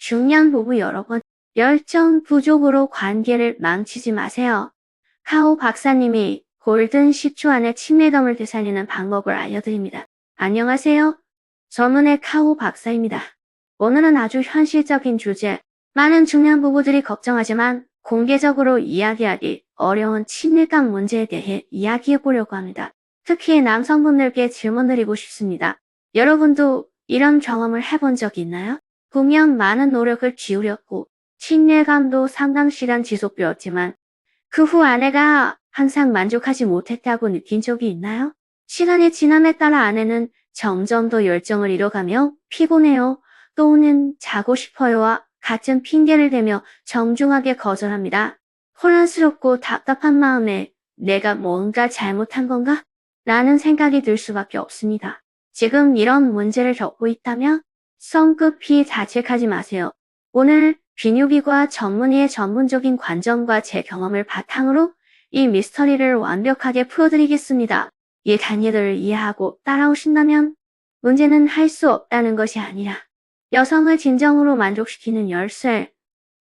중년 부부 여러분, 열정 부족으로 관계를 망치지 마세요. 카오 박사님이 골든 10초 안에 친밀감을 되살리는 방법을 알려드립니다. 안녕하세요. 전문의 카오 박사입니다. 오늘은 아주 현실적인 주제, 많은 중년 부부들이 걱정하지만 공개적으로 이야기하기 어려운 친밀감 문제에 대해 이야기해 보려고 합니다. 특히 남성분들께 질문드리고 싶습니다. 여러분도 이런 경험을 해본 적 있나요? 분명 많은 노력을 기울였고 친밀감도 상당 시간 지속되었지만 그 후 아내가 항상 만족하지 못했다고 느낀 적이 있나요? 시간이 지남에 따라 아내는 점점 더 열정을 잃어가며 피곤해요, 또는 자고 싶어요와 같은 핑계를 대며 정중하게 거절합니다. 혼란스럽고 답답한 마음에 내가 뭔가 잘못한 건가? 라는 생각이 들 수밖에 없습니다. 지금 이런 문제를 겪고 있다면 성급히 자책하지 마세요. 오늘 비뉴비과 전문의의 전문적인 관점과 제 경험을 바탕으로 이 미스터리를 완벽하게 풀어드리겠습니다. 이 단계들을 이해하고 따라오신다면 문제는 할 수 없다는 것이 아니라 여성을 진정으로 만족시키는 열쇠,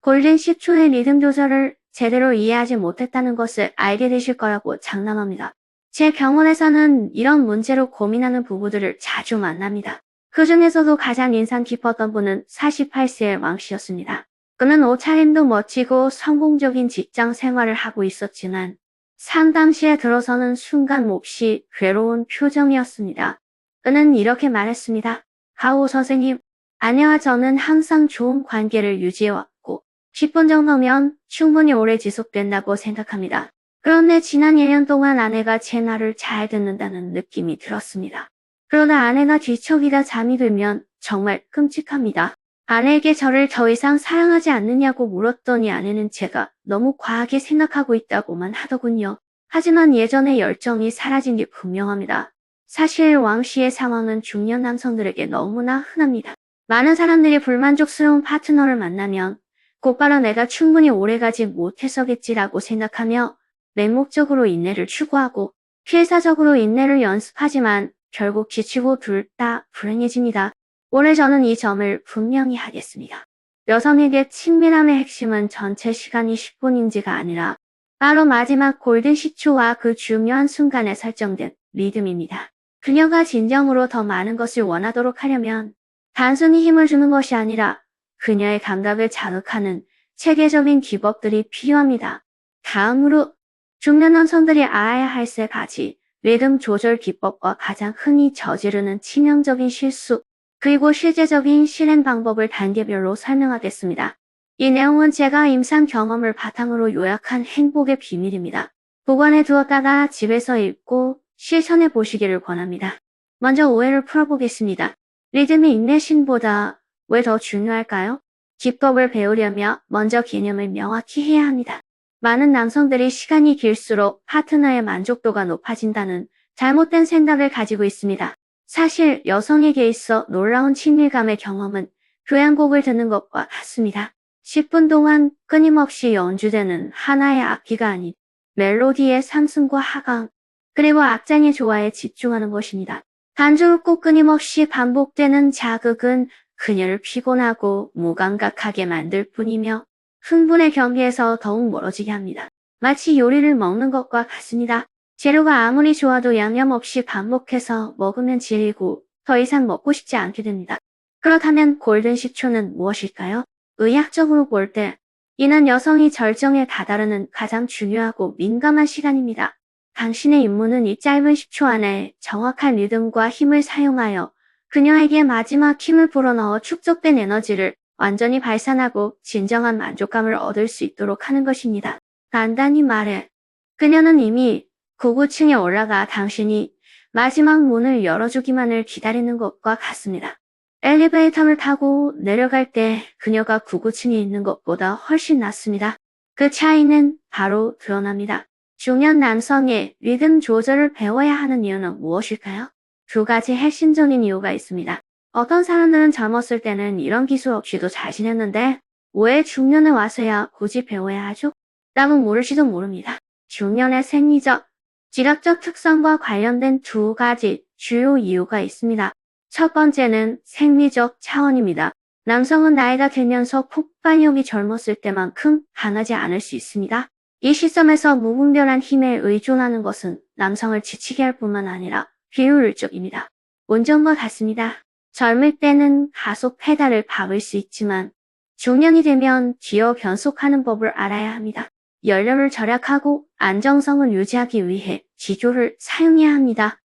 골든 10초의 리듬 조절을 제대로 이해하지 못했다는 것을 알게 되실 거라고 장담합니다. 제 병원에서는 이런 문제로 고민하는 부부들을 자주 만납니다. 그 중에서도 가장 인상 깊었던 분은 48세의 왕씨였습니다. 그는 옷차림도 멋지고 성공적인 직장 생활을 하고 있었지만 상담실에 들어서는 순간 몹시 괴로운 표정이었습니다. 그는 이렇게 말했습니다. 가오 선생님, 아내와 저는 항상 좋은 관계를 유지해왔고 10분 정도면 충분히 오래 지속된다고 생각합니다. 그런데 지난 1년 동안 아내가 제 말을 잘 듣는다는 느낌이 들었습니다. 그러다 아내가 뒤척이다 잠이 들면 정말 끔찍합니다. 아내에게 저를 더 이상 사랑하지 않느냐고 물었더니 아내는 제가 너무 과하게 생각하고 있다고만 하더군요. 하지만 예전의 열정이 사라진 게 분명합니다. 사실 왕 씨의 상황은 중년 남성들에게 너무나 흔합니다. 많은 사람들이 불만족스러운 파트너를 만나면 곧바로 내가 충분히 오래가지 못해서겠지라고 생각하며 맹목적으로 인내를 추구하고 필사적으로 인내를 연습하지만 결국 지치고 둘 다 불행해집니다. 오늘 저는 이 점을 분명히 하겠습니다. 여성에게 친밀함의 핵심은 전체 시간이 10분인지가 아니라 바로 마지막 골든 10초와 그 중요한 순간에 설정된 리듬입니다. 그녀가 진정으로 더 많은 것을 원하도록 하려면 단순히 힘을 주는 것이 아니라 그녀의 감각을 자극하는 체계적인 기법들이 필요합니다. 다음으로 중년 남성들이 알아야 할 세 가지 리듬 조절 기법과 가장 흔히 저지르는 치명적인 실수, 그리고 실제적인 실행 방법을 단계별로 설명하겠습니다. 이 내용은 제가 임상 경험을 바탕으로 요약한 행복의 비밀입니다. 보관해 두었다가 집에서 읽고 실천해 보시기를 권합니다. 먼저 오해를 풀어보겠습니다. 리듬이 인내심보다 왜 더 중요할까요? 기법을 배우려면 먼저 개념을 명확히 해야 합니다. 많은 남성들이 시간이 길수록 파트너의 만족도가 높아진다는 잘못된 생각을 가지고 있습니다. 사실 여성에게 있어 놀라운 친밀감의 경험은 교향곡을 듣는 것과 같습니다. 10분 동안 끊임없이 연주되는 하나의 악기가 아닌 멜로디의 상승과 하강, 그리고 악장의 조화에 집중하는 것입니다. 단조롭고 꼭 끊임없이 반복되는 자극은 그녀를 피곤하고 무감각하게 만들 뿐이며 흥분의 경계에서 더욱 멀어지게 합니다. 마치 요리를 먹는 것과 같습니다. 재료가 아무리 좋아도 양념 없이 반복해서 먹으면 질리고 더 이상 먹고 싶지 않게 됩니다. 그렇다면 골든 10초는 무엇일까요? 의학적으로 볼 때 이는 여성이 절정에 다다르는 가장 중요하고 민감한 시간입니다. 당신의 임무는 이 짧은 10초 안에 정확한 리듬과 힘을 사용하여 그녀에게 마지막 힘을 불어넣어 축적된 에너지를 완전히 발산하고 진정한 만족감을 얻을 수 있도록 하는 것입니다. 간단히 말해, 그녀는 이미 99층에 올라가 당신이 마지막 문을 열어주기만을 기다리는 것과 같습니다. 엘리베이터를 타고 내려갈 때 그녀가 99층에 있는 것보다 훨씬 낫습니다. 그 차이는 바로 드러납니다. 중년 남성의 리듬 조절을 배워야 하는 이유는 무엇일까요? 두 가지 핵심적인 이유가 있습니다. 어떤 사람들은 젊었을 때는 이런 기술 없이도 잘 지냈는데 왜 중년에 와서야 굳이 배워야 하죠? 라고 물을지도 모릅니다. 중년의 생리적, 지각적 특성과 관련된 두 가지 주요 이유가 있습니다. 첫 번째는 생리적 차원입니다. 남성은 나이가 들면서 폭발력이 젊었을 때만큼 강하지 않을 수 있습니다. 이 시점에서 무분별한 힘에 의존하는 것은 남성을 지치게 할 뿐만 아니라 비효율적입니다. 운전과 같습니다. 젊을 때는 가속 페달을 밟을 수 있지만 중년이 되면 기어 변속하는 법을 알아야 합니다. 연료를 절약하고 안정성을 유지하기 위해 지조를 사용해야 합니다.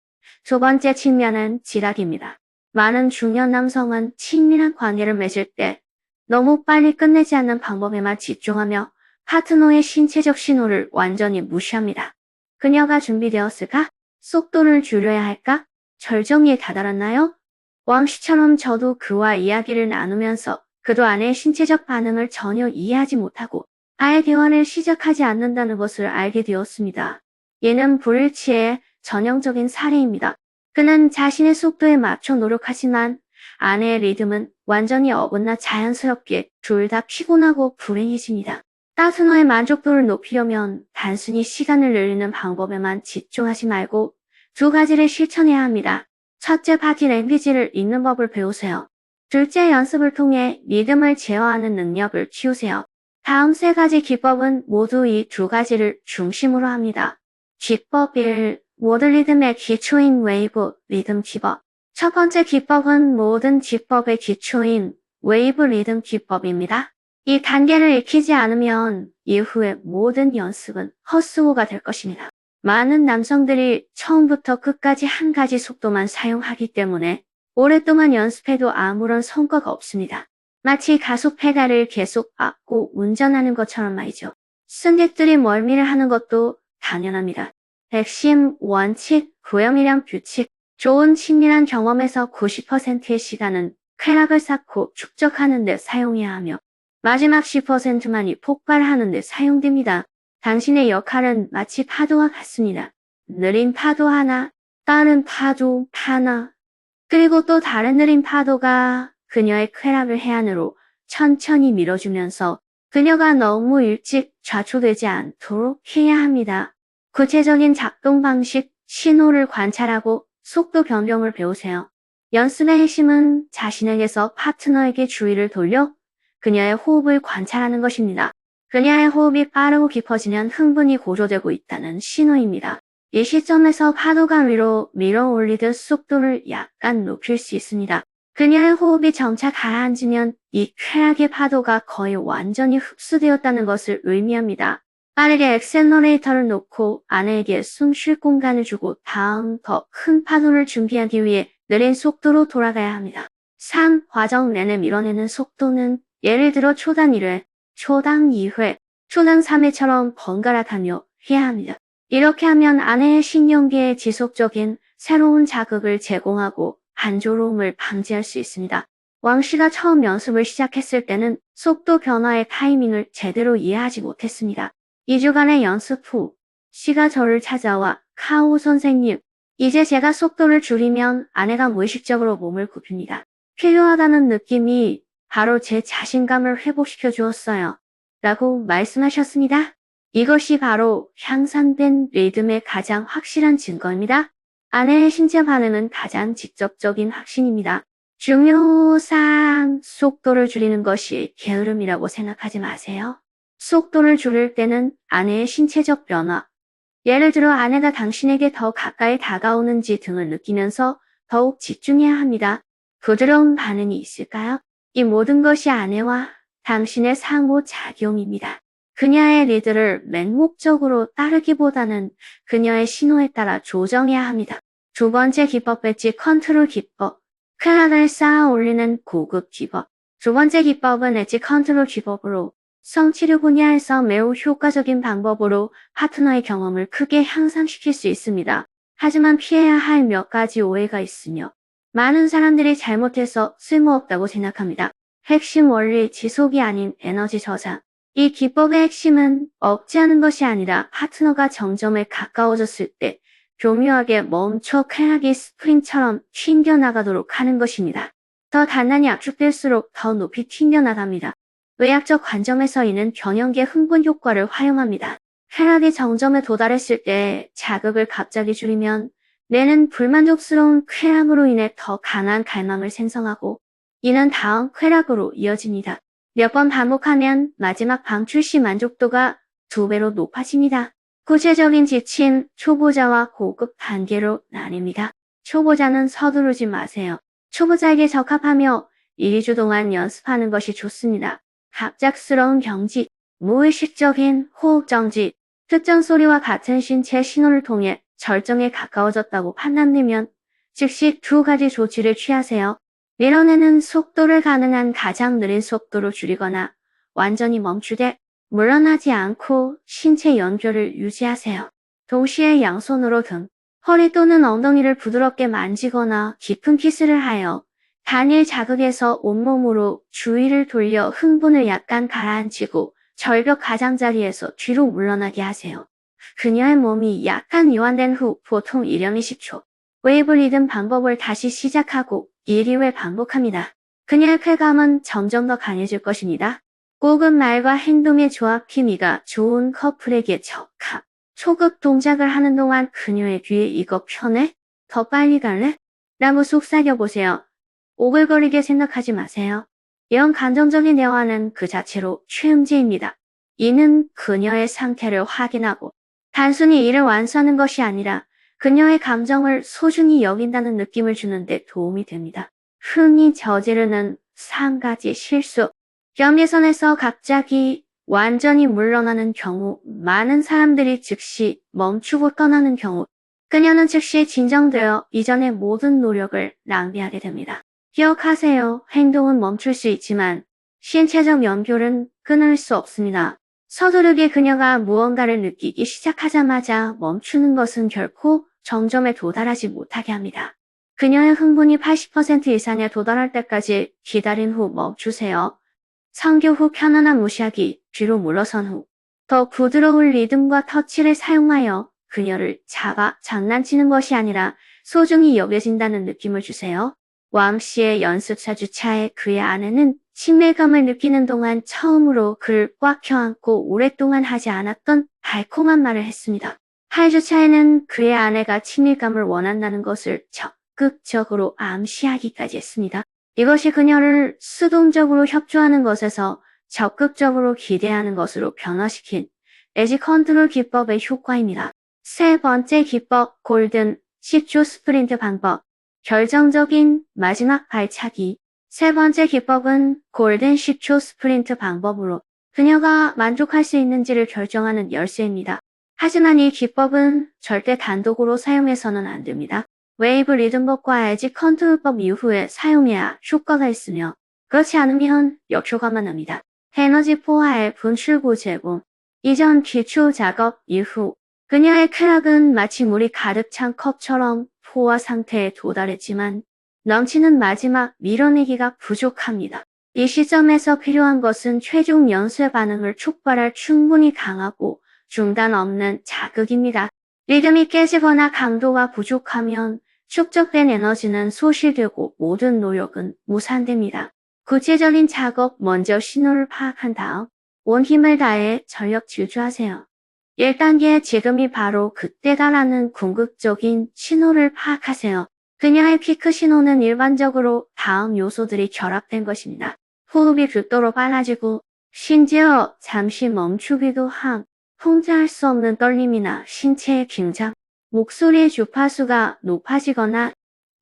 두 번째 측면은 지각입니다. 많은 중년 남성은 친밀한 관계를 맺을 때 너무 빨리 끝내지 않는 방법에만 집중하며 파트너의 신체적 신호를 완전히 무시합니다. 그녀가 준비되었을까? 속도를 줄여야 할까? 절정리에 다다랐나요? 왕 씨처럼 저도 그와 이야기를 나누면서 그도 아내의 신체적 반응을 전혀 이해하지 못하고 아예 대화를 시작하지 않는다는 것을 알게 되었습니다. 얘는 불일치의 전형적인 사례입니다. 그는 자신의 속도에 맞춰 노력하지만 아내의 리듬은 완전히 어긋나 자연스럽게 둘 다 피곤하고 불행해집니다. 파트너의 만족도를 높이려면 단순히 시간을 늘리는 방법에만 집중하지 말고 두 가지를 실천해야 합니다. 첫째, 바디 랭귀지를 읽는 법을 배우세요. 둘째, 연습을 통해 리듬을 제어하는 능력을 키우세요. 다음 세 가지 기법은 모두 이 두 가지를 중심으로 합니다. 기법 1. 모든 리듬의 기초인 웨이브 리듬 기법. 첫 번째 기법은 모든 기법의 기초인 웨이브 리듬 기법입니다. 이 단계를 익히지 않으면 이후의 모든 연습은 헛수고가 될 것입니다. 많은 남성들이 처음부터 끝까지 한 가지 속도만 사용하기 때문에 오랫동안 연습해도 아무런 성과가 없습니다. 마치 가속 페달을 계속 밟고 운전하는 것처럼 말이죠. 승객들이 멀미를 하는 것도 당연합니다. 핵심, 원칙, 구형이랑 규칙, 좋은 친밀한 경험에서 90%의 시간은 쾌락을 쌓고 축적하는 데 사용해야 하며 마지막 10%만이 폭발하는 데 사용됩니다. 당신의 역할은 마치 파도와 같습니다. 느린 파도 하나, 빠른 파도 하나, 그리고 또 다른 느린 파도가 그녀의 쾌락을 해안으로 천천히 밀어주면서 그녀가 너무 일찍 좌초되지 않도록 해야 합니다. 구체적인 작동 방식, 신호를 관찰하고 속도 변경을 배우세요. 연습의 핵심은 자신에게서 파트너에게 주의를 돌려 그녀의 호흡을 관찰하는 것입니다. 그녀의 호흡이 빠르고 깊어지면 흥분이 고조되고 있다는 신호입니다. 이 시점에서 파도가 위로 밀어 올리듯 속도를 약간 높일 수 있습니다. 그녀의 호흡이 점차 가라앉으면 이 쾌락의 파도가 거의 완전히 흡수되었다는 것을 의미합니다. 빠르게 엑셀러레이터를 놓고 아내에게 숨 쉴 공간을 주고 다음 더 큰 파도를 준비하기 위해 느린 속도로 돌아가야 합니다. 3. 과정 내내 밀어내는 속도는 예를 들어 초당 1회, 초당 2회, 초당 3회처럼 번갈아 가며 해야 합니다. 이렇게 하면 아내의 신경계에 지속적인 새로운 자극을 제공하고 한조로움을 방지할 수 있습니다. 왕 씨가 처음 연습을 시작했을 때는 속도 변화의 타이밍을 제대로 이해하지 못했습니다. 2주간의 연습 후 씨가 저를 찾아와 카오 선생님, 이제 제가 속도를 줄이면 아내가 무의식적으로 몸을 굽힙니다. 필요하다는 느낌이 바로 제 자신감을 회복시켜 주었어요. 라고 말씀하셨습니다. 이것이 바로 향상된 리듬의 가장 확실한 증거입니다. 아내의 신체 반응은 가장 직접적인 확신입니다. 중요사항, 속도를 줄이는 것이 게으름이라고 생각하지 마세요. 속도를 줄일 때는 아내의 신체적 변화, 예를 들어 아내가 당신에게 더 가까이 다가오는지 등을 느끼면서 더욱 집중해야 합니다. 부드러운 반응이 있을까요? 이 모든 것이 아내와 당신의 상호작용입니다. 그녀의 리드를 맹목적으로 따르기보다는 그녀의 신호에 따라 조정해야 합니다. 두 번째 기법, 엣지 컨트롤 기법. 쾌락을 쌓아 올리는 고급 기법. 두 번째 기법은 엣지 컨트롤 기법으로 성취력 분야에서 매우 효과적인 방법으로 파트너의 경험을 크게 향상시킬 수 있습니다. 하지만 피해야 할 몇 가지 오해가 있으며 많은 사람들이 잘못해서 쓸모없다고 생각합니다. 핵심 원리, 지속이 아닌 에너지 저장. 이 기법의 핵심은 억제하는 것이 아니라 파트너가 정점에 가까워졌을 때 교묘하게 멈춰 쾌락이 스프링처럼 튕겨나가도록 하는 것입니다. 더 단단히 압축될수록 더 높이 튕겨나갑니다. 의학적 관점에서 이는 변형계 흥분 효과를 활용합니다. 쾌락이 정점에 도달했을 때 자극을 갑자기 줄이면 뇌는 불만족스러운 쾌락으로 인해 더 강한 갈망을 생성하고 이는 다음 쾌락으로 이어집니다. 몇 번 반복하면 마지막 방출 시 만족도가 2배로 높아집니다. 구체적인 지침, 초보자와 고급 단계로 나뉩니다. 초보자는 서두르지 마세요. 초보자에게 적합하며 1~2주 동안 연습하는 것이 좋습니다. 갑작스러운 경직, 무의식적인 호흡 정지, 특정 소리와 같은 신체 신호를 통해 절정에 가까워졌다고 판단되면 즉시 2가지 조치를 취하세요. 밀어내는 속도를 가능한 가장 느린 속도로 줄이거나 완전히 멈추되 물러나지 않고 신체 연결을 유지하세요. 동시에 양손으로 등, 허리 또는 엉덩이를 부드럽게 만지거나 깊은 키스를 하여 단일 자극에서 온몸으로 주위를 돌려 흥분을 약간 가라앉히고 절벽 가장자리에서 뒤로 물러나게 하세요. 그녀의 몸이 약간 이완된 후 보통 1~20초 웨이브 리듬 방법을 다시 시작하고 1~2회 반복합니다. 그녀의 쾌감은 점점 더 강해질 것입니다. 고급 말과 행동의 조합 케미가 좋은 커플에게 적합. 초급 동작을 하는 동안 그녀의 귀에 이거 편해? 더 빨리 갈래? 라고 속삭여보세요. 오글거리게 생각하지 마세요. 이런 감정적인 대화는 그 자체로 최음제입니다. 이는 그녀의 상태를 확인하고 단순히 일을 완수하는 것이 아니라 그녀의 감정을 소중히 여긴다는 느낌을 주는 데 도움이 됩니다. 흔히 저지르는 3가지 실수. 경계선에서 갑자기 완전히 물러나는 경우, 많은 사람들이 즉시 멈추고 떠나는 경우, 그녀는 즉시 진정되어 이전의 모든 노력을 낭비하게 됩니다. 기억하세요. 행동은 멈출 수 있지만 신체적 연결은 끊을 수 없습니다. 서두르게 그녀가 무언가를 느끼기 시작하자마자 멈추는 것은 결코 정점에 도달하지 못하게 합니다. 그녀의 흥분이 80% 이상에 도달할 때까지 기다린 후 멈추세요. 성교 후 편안한 무시하기, 뒤로 물러선 후 더 부드러운 리듬과 터치를 사용하여 그녀를 잡아 장난치는 것이 아니라 소중히 여겨진다는 느낌을 주세요. 왕씨의 연습사 주차에 그의 아내는 친밀감을 느끼는 동안 처음으로 그를 꽉 껴안고 오랫동안 하지 않았던 달콤한 말을 했습니다. 8주차에는 그의 아내가 친밀감을 원한다는 것을 적극적으로 암시하기까지 했습니다. 이것이 그녀를 수동적으로 협조하는 것에서 적극적으로 기대하는 것으로 변화시킨 에지 컨트롤 기법의 효과입니다. 세 번째 기법, 골든 10초 스프린트 방법. 결정적인 마지막 발차기. 세 번째 기법은 골든 10초 스프린트 방법으로 그녀가 만족할 수 있는지를 결정하는 열쇠입니다. 하지만 이 기법은 절대 단독으로 사용해서는 안 됩니다. 웨이브 리듬법과 에지 컨트롤법 이후에 사용해야 효과가 있으며 그렇지 않으면 역효과만 납니다. 에너지 포화의 분출구 제공. 이전 기초 작업 이후 그녀의 쾌락은 마치 물이 가득 찬 컵처럼 포화 상태에 도달했지만 넘치는 마지막 밀어내기가 부족합니다. 이 시점에서 필요한 것은 최종 연쇄 반응을 촉발할 충분히 강하고 중단 없는 자극입니다. 리듬이 깨지거나 강도가 부족하면 축적된 에너지는 소실되고 모든 노력은 무산됩니다. 구체적인 작업, 먼저 신호를 파악한 다음 온 힘을 다해 전력 질주하세요. 1단계, 지금이 바로 그때다라는 궁극적인 신호를 파악하세요. 그녀의 피크 신호는 일반적으로 다음 요소들이 결합된 것입니다. 호흡이 극도로 빨라지고 심지어 잠시 멈추기도 함, 통제할 수 없는 떨림이나 신체의 긴장, 목소리의 주파수가 높아지거나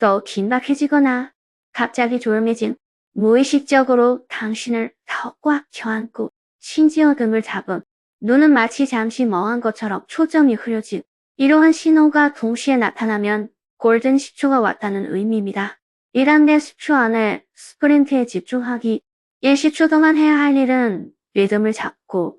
더 긴박해지거나 갑자기 조용해짐, 무의식적으로 당신을 더 꽉 껴안고 심지어 등을 잡음, 눈은 마치 잠시 멍한 것처럼 초점이 흐려짐. 이러한 신호가 동시에 나타나면 골든 10초가 왔다는 의미입니다. 1단계 10초 안에 스프린트에 집중하기. 10초 동안 해야 할 일은 리듬을 잡고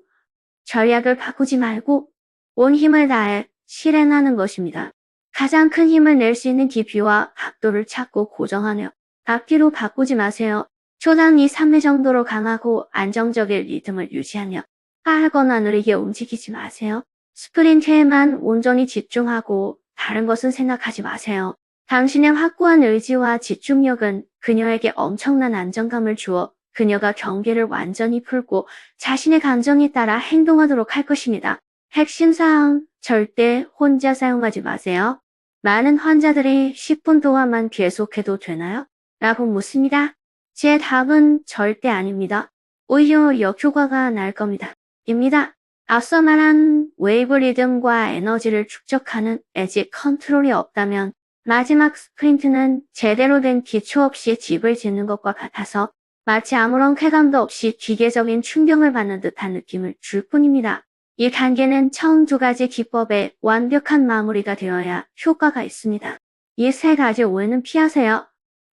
전략을 바꾸지 말고 온 힘을 다해 실행하는 것입니다. 가장 큰 힘을 낼 수 있는 깊이와 각도를 찾고 고정하며 앞뒤로 바꾸지 마세요. 초당 2~3회 정도로 강하고 안정적인 리듬을 유지하며 빠르거나 느리게 움직이지 마세요. 스프린트에만 온전히 집중하고 다른 것은 생각하지 마세요. 당신의 확고한 의지와 집중력은 그녀에게 엄청난 안정감을 주어 그녀가 경계를 완전히 풀고 자신의 감정에 따라 행동하도록 할 것입니다. 핵심 사항, 절대 혼자 사용하지 마세요. 많은 환자들이 10분 동안만 계속해도 되나요? 라고 묻습니다. 제 답은 절대 아닙니다. 오히려 역효과가 날 겁니다. 입니다. 앞서 말한 웨이브 리듬과 에너지를 축적하는 에지 컨트롤이 없다면 마지막 스프린트는 제대로 된 기초 없이 집을 짓는 것과 같아서 마치 아무런 쾌감도 없이 기계적인 충격을 받는 듯한 느낌을 줄 뿐입니다. 이 단계는 처음 두 가지 기법의 완벽한 마무리가 되어야 효과가 있습니다. 이 세 가지 오해는 피하세요.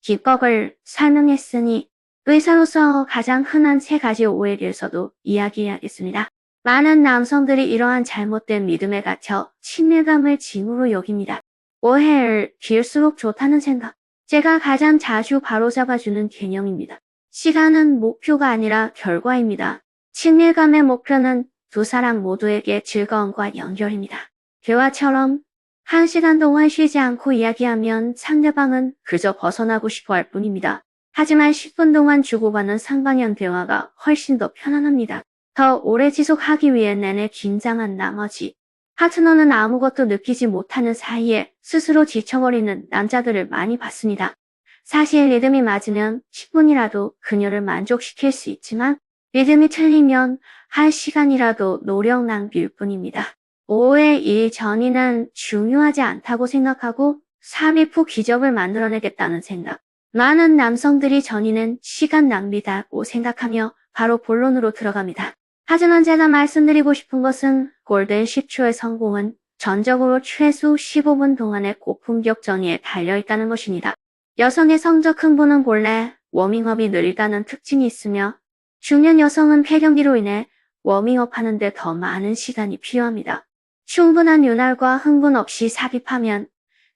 기법을 설명했으니 의사로서 가장 흔한 세 가지 오해에 대해서도 이야기해야겠습니다. 많은 남성들이 이러한 잘못된 믿음에 갇혀 친밀감을 짐으로 여깁니다. 오해를 빌수록 좋다는 생각. 제가 가장 자주 바로잡아주는 개념입니다. 시간은 목표가 아니라 결과입니다. 친밀감의 목표는 두 사람 모두에게 즐거움과 연결입니다. 대화처럼 1시간 동안 쉬지 않고 이야기하면 상대방은 그저 벗어나고 싶어 할 뿐입니다. 하지만 10분 동안 주고받는 쌍방향 대화가 훨씬 더 편안합니다. 더 오래 지속하기 위해 내내 긴장한 나머지 파트너는 아무것도 느끼지 못하는 사이에 스스로 지쳐버리는 남자들을 많이 봤습니다. 사실 리듬이 맞으면 10분이라도 그녀를 만족시킬 수 있지만 리듬이 틀리면 1시간이라도 노력 낭비일 뿐입니다. 오해 이 전이는 중요하지 않다고 생각하고 삽입 후 기적을 만들어내겠다는 생각. 많은 남성들이 전이는 시간 낭비다고 생각하며 바로 본론으로 들어갑니다. 하지만 제가 말씀드리고 싶은 것은 골든 10초의 성공은 전적으로 최소 15분 동안의 고품격 전이에 달려있다는 것입니다. 여성의 성적 흥분은 본래 워밍업이 느리다는 특징이 있으며 중년 여성은 폐경기로 인해 워밍업 하는데 더 많은 시간이 필요합니다. 충분한 윤활과 흥분 없이 삽입하면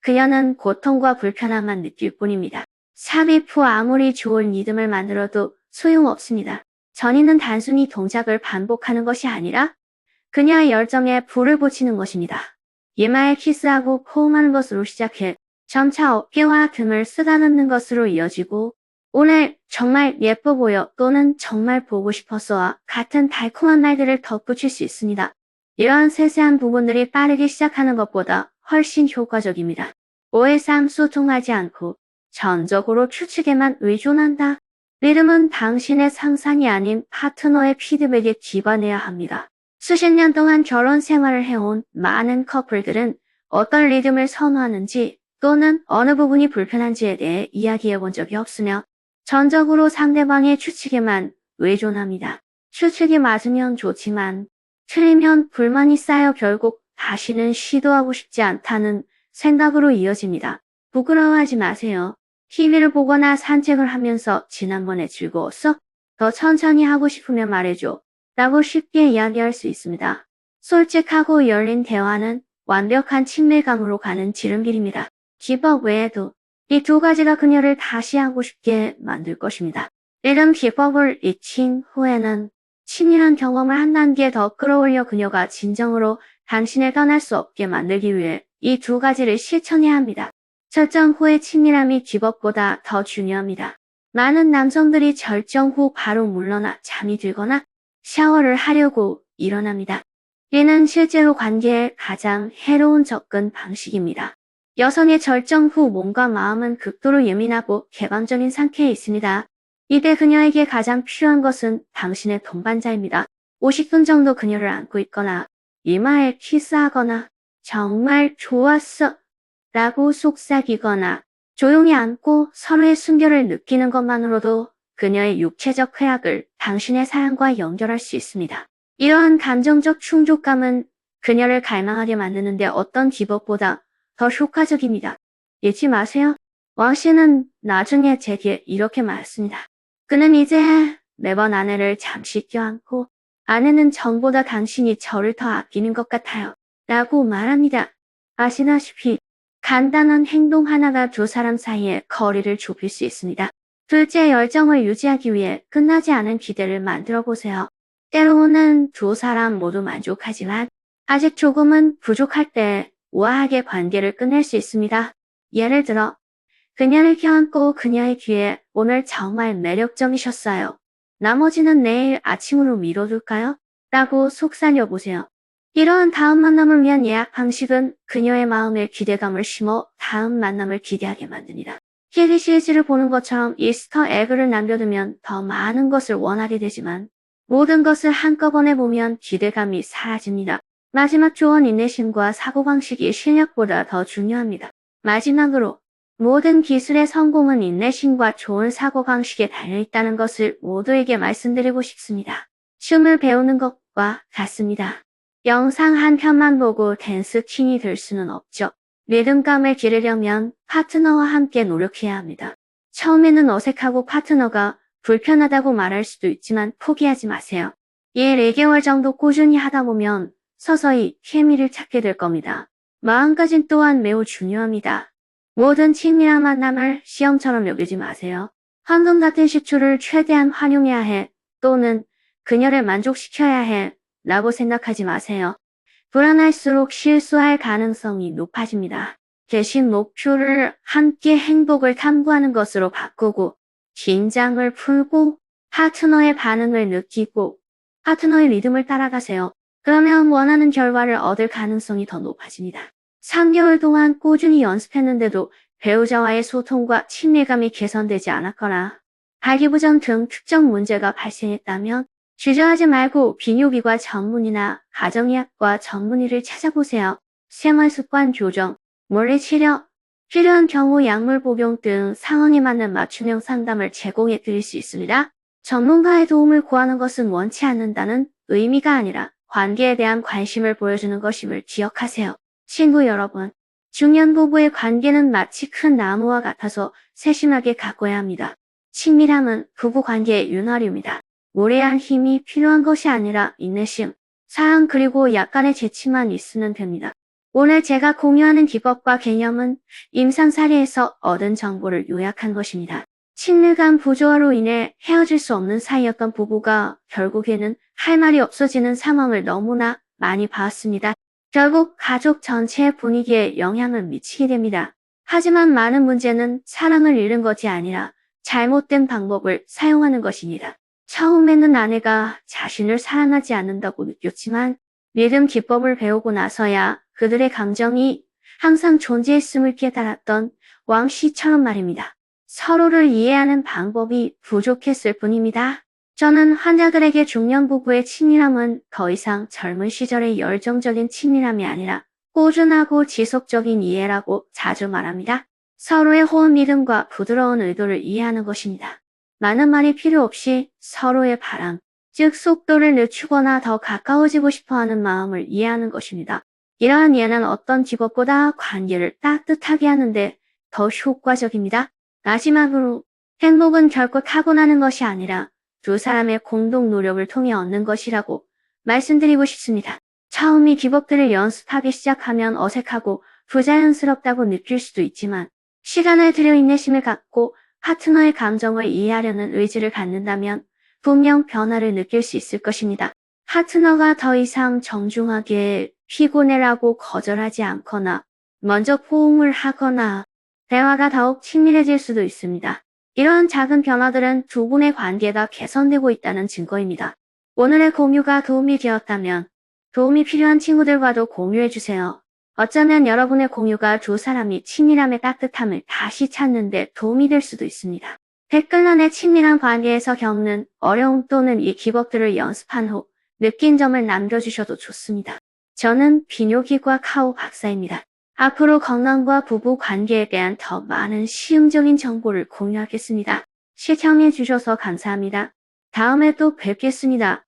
그녀는 고통과 불편함만 느낄 뿐입니다. 삽입 후 아무리 좋은 리듬을 만들어도 소용없습니다. 전이는 단순히 동작을 반복하는 것이 아니라 그녀의 열정에 불을 붙이는 것입니다. 이마에 키스하고 포옹하는 것으로 시작해 점차 어깨와 등을 쓰다듬는 것으로 이어지고 오늘 정말 예뻐 보여 또는 정말 보고 싶었어와 같은 달콤한 말들을 덧붙일 수 있습니다. 이러한 세세한 부분들이 빠르게 시작하는 것보다 훨씬 효과적입니다. 오해삼 소통하지 않고 전적으로 추측에만 의존한다. 리듬은 당신의 상상이 아닌 파트너의 피드백에 기반해야 합니다. 수십 년 동안 결혼 생활을 해온 많은 커플들은 어떤 리듬을 선호하는지 또는 어느 부분이 불편한지에 대해 이야기해 본 적이 없으며 전적으로 상대방의 추측에만 의존합니다. 추측이 맞으면 좋지만 틀리면 불만이 쌓여 결국 다시는 시도하고 싶지 않다는 생각으로 이어집니다. 부끄러워하지 마세요. TV를 보거나 산책을 하면서 지난번에 즐거웠어? 더 천천히 하고 싶으면 말해줘. 라고 쉽게 이야기할 수 있습니다. 솔직하고 열린 대화는 완벽한 친밀감으로 가는 지름길입니다. 기법 외에도 이 두 가지가 그녀를 다시 하고 싶게 만들 것입니다. 이런 기법을 익힌 후에는 친밀한 경험을 한 단계 더 끌어올려 그녀가 진정으로 당신을 떠날 수 없게 만들기 위해 이 두 가지를 실천해야 합니다. 절정 후의 친밀함이 기법보다 더 중요합니다. 많은 남성들이 절정 후 바로 물러나 잠이 들거나 샤워를 하려고 일어납니다. 이는 실제로 관계에 가장 해로운 접근 방식입니다. 여성의 절정 후 몸과 마음은 극도로 예민하고 개방적인 상태에 있습니다. 이때 그녀에게 가장 필요한 것은 당신의 동반자입니다. 50분 정도 그녀를 안고 있거나 이마에 키스하거나 정말 좋았어 라고 속삭이거나 조용히 안고 서로의 순결을 느끼는 것만으로도 그녀의 육체적 쾌락을 당신의 사랑과 연결할 수 있습니다. 이러한 감정적 충족감은 그녀를 갈망하게 만드는데 어떤 기법보다 더 효과적입니다. 잊지 마세요. 왕 씨는 나중에 제게 이렇게 말했습니다. 그는 이제 매번 아내를 잠시 껴안고 아내는 전보다 당신이 저를 더 아끼는 것 같아요. 라고 말합니다. 아시다시피 간단한 행동 하나가 두 사람 사이의 거리를 좁힐 수 있습니다. 둘째 열정을 유지하기 위해 끝나지 않은 기대를 만들어 보세요. 때로는 두 사람 모두 만족하지만 아직 조금은 부족할 때 우아하게 관계를 끝낼 수 있습니다. 예를 들어 그녀를 껴안고 그녀의 귀에 오늘 정말 매력적이셨어요. 나머지는 내일 아침으로 미뤄둘까요? 라고 속삭여보세요. 이러한 다음 만남을 위한 예약 방식은 그녀의 마음에 기대감을 심어 다음 만남을 기대하게 만듭니다. TV 시리즈를 보는 것처럼 이스터 에그를 남겨두면 더 많은 것을 원하게 되지만 모든 것을 한꺼번에 보면 기대감이 사라집니다. 마지막 조언 인내심과 사고방식이 실력보다 더 중요합니다. 마지막으로 모든 기술의 성공은 인내심과 좋은 사고방식에 달려있다는 것을 모두에게 말씀드리고 싶습니다. 춤을 배우는 것과 같습니다. 영상 한 편만 보고 댄스 퀸이 될 수는 없죠. 리듬감을 기르려면 파트너와 함께 노력해야 합니다. 처음에는 어색하고 파트너가 불편하다고 말할 수도 있지만 포기하지 마세요. 4개월 정도 꾸준히 하다 보면 서서히 케미를 찾게 될 겁니다. 마음가짐 또한 매우 중요합니다. 모든 친밀한 만남을 시험처럼 여기지 마세요. 황금 같은 시초를 최대한 활용해야 해 또는 그녀를 만족시켜야 해 라고 생각하지 마세요. 불안할수록 실수할 가능성이 높아집니다. 대신 목표를 함께 행복을 탐구하는 것으로 바꾸고 긴장을 풀고 파트너의 반응을 느끼고 파트너의 리듬을 따라가세요. 그러면 원하는 결과를 얻을 가능성이 더 높아집니다. 3개월 동안 꾸준히 연습했는데도 배우자와의 소통과 친밀감이 개선되지 않았거나 발기부전 등 특정 문제가 발생했다면 주저하지 말고 비뇨기과 전문의나 가정의학과 전문의를 찾아보세요. 생활습관 조정, 물리치료, 필요한 경우 약물 복용 등 상황에 맞는 맞춤형 상담을 제공해 드릴 수 있습니다. 전문가의 도움을 구하는 것은 원치 않는다는 의미가 아니라 관계에 대한 관심을 보여주는 것임을 기억하세요. 친구 여러분, 중년 부부의 관계는 마치 큰 나무와 같아서 세심하게 가꿔야 합니다. 친밀함은 부부 관계의 윤활유입니다. 무례한 힘이 필요한 것이 아니라 인내심, 사랑 그리고 약간의 재치만 있으면 됩니다. 오늘 제가 공유하는 기법과 개념은 임상사례에서 얻은 정보를 요약한 것입니다. 친밀감 부조화로 인해 헤어질 수 없는 사이였던 부부가 결국에는 할 말이 없어지는 상황을 너무나 많이 봤습니다. 결국 가족 전체의 분위기에 영향을 미치게 됩니다. 하지만 많은 문제는 사랑을 잃은 것이 아니라 잘못된 방법을 사용하는 것입니다. 처음에는 아내가 자신을 사랑하지 않는다고 느꼈지만 믿음 기법을 배우고 나서야 그들의 감정이 항상 존재했음을 깨달았던 왕 씨처럼 말입니다. 서로를 이해하는 방법이 부족했을 뿐입니다. 저는 환자들에게 중년 부부의 친밀함은 더 이상 젊은 시절의 열정적인 친밀함이 아니라 꾸준하고 지속적인 이해라고 자주 말합니다. 서로의 호흡 리듬과 부드러운 의도를 이해하는 것입니다. 많은 말이 필요 없이 서로의 바람, 즉 속도를 늦추거나 더 가까워지고 싶어하는 마음을 이해하는 것입니다. 이러한 이해는 어떤 기법보다 관계를 따뜻하게 하는데 더 효과적입니다. 마지막으로 행복은 결코 타고나는 것이 아니라 두 사람의 공동 노력을 통해 얻는 것이라고 말씀드리고 싶습니다. 처음 이 기법들을 연습하기 시작하면 어색하고 부자연스럽다고 느낄 수도 있지만 시간을 들여 인내심을 갖고 파트너의 감정을 이해하려는 의지를 갖는다면 분명 변화를 느낄 수 있을 것입니다. 파트너가 더 이상 정중하게 피곤해라고 거절하지 않거나 먼저 포옹을 하거나 대화가 더욱 친밀해질 수도 있습니다. 이러한 작은 변화들은 두 분의 관계가 개선되고 있다는 증거입니다. 오늘의 공유가 도움이 되었다면 도움이 필요한 친구들과도 공유해주세요. 어쩌면 여러분의 공유가 두 사람이 친밀함의 따뜻함을 다시 찾는 데 도움이 될 수도 있습니다. 댓글란에 친밀한 관계에서 겪는 어려움 또는 이 기법들을 연습한 후 느낀 점을 남겨주셔도 좋습니다. 저는 비뇨기과 카오 박사입니다. 앞으로 건강과 부부 관계에 대한 더 많은 실용적인 정보를 공유하겠습니다. 시청해주셔서 감사합니다. 다음에 또 뵙겠습니다.